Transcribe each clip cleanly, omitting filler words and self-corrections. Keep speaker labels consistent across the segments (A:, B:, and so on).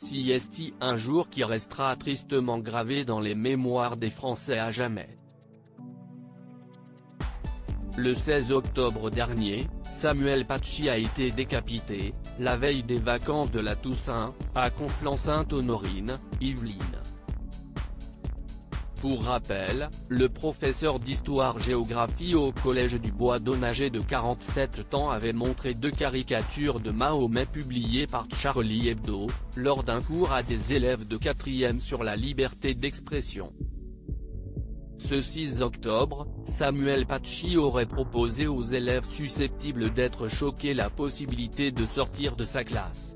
A: CST, un jour qui restera tristement gravé dans les mémoires des Français à jamais. Le 16 octobre dernier, Samuel Paty a été décapité, la veille des vacances de la Toussaint, à Conflans-Sainte-Honorine, Yvelines. Pour rappel, le professeur d'histoire-géographie au collège du Bois-d'Aulne âgé de 47 ans avait montré 2 caricatures de Mahomet publiées par Charlie Hebdo, lors d'un cours à des élèves de 4e sur la liberté d'expression. Ce 6 octobre, Samuel Paty aurait proposé aux élèves susceptibles d'être choqués la possibilité de sortir de sa classe.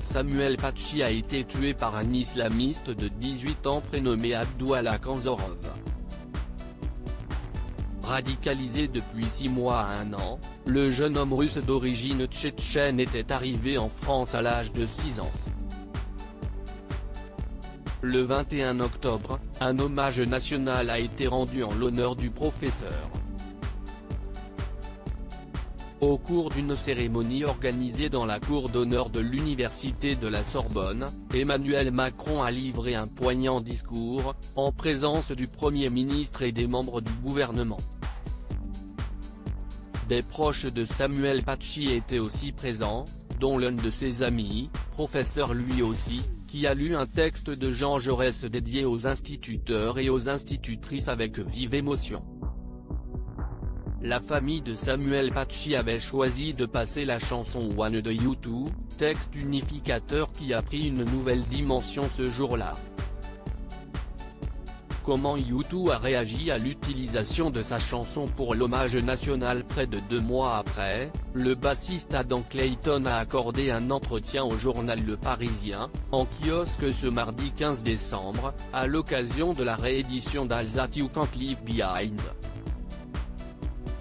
A: Samuel Paty a été tué par un islamiste de 18 ans prénommé Abdouallah Kanzorov. Radicalisé depuis 6 mois à 1 an, le jeune homme russe d'origine tchétchène était arrivé en France à l'âge de 6 ans. Le 21 octobre, un hommage national a été rendu en l'honneur du professeur. Au cours d'une cérémonie organisée dans la cour d'honneur de l'université de la Sorbonne, Emmanuel Macron a livré un poignant discours, en présence du Premier ministre et des membres du gouvernement. Des proches de Samuel Paty étaient aussi présents, dont l'un de ses amis, professeur lui aussi, qui a lu un texte de Jean Jaurès dédié aux instituteurs et aux institutrices avec vive émotion. La famille de Samuel Paty avait choisi de passer la chanson One de U2, texte unificateur qui a pris une nouvelle dimension ce jour-là. Comment U2 a réagi à l'utilisation de sa chanson pour l'hommage national près de 2 mois après, le bassiste Adam Clayton a accordé un entretien au journal Le Parisien, en kiosque ce mardi 15 décembre, à l'occasion de la réédition d'All That You Can't Leave Behind.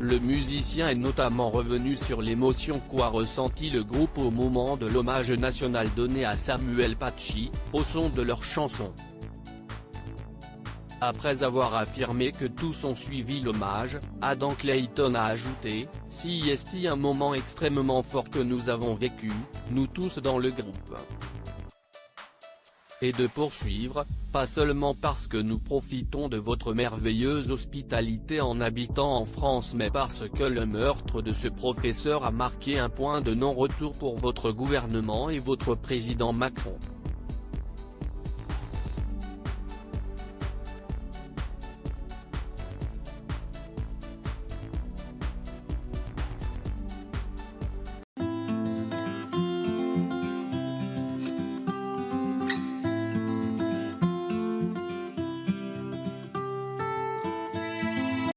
A: Le musicien est notamment revenu sur l'émotion qu'a ressenti le groupe au moment de l'hommage national donné à Samuel Paty, au son de leur chanson. Après avoir affirmé que tous ont suivi l'hommage, Adam Clayton a ajouté « CST, un moment extrêmement fort que nous avons vécu, nous tous dans le groupe ». Et de poursuivre, pas seulement parce que nous profitons de votre merveilleuse hospitalité en habitant en France mais parce que le meurtre de ce professeur a marqué un point de non-retour pour votre gouvernement et votre président Macron.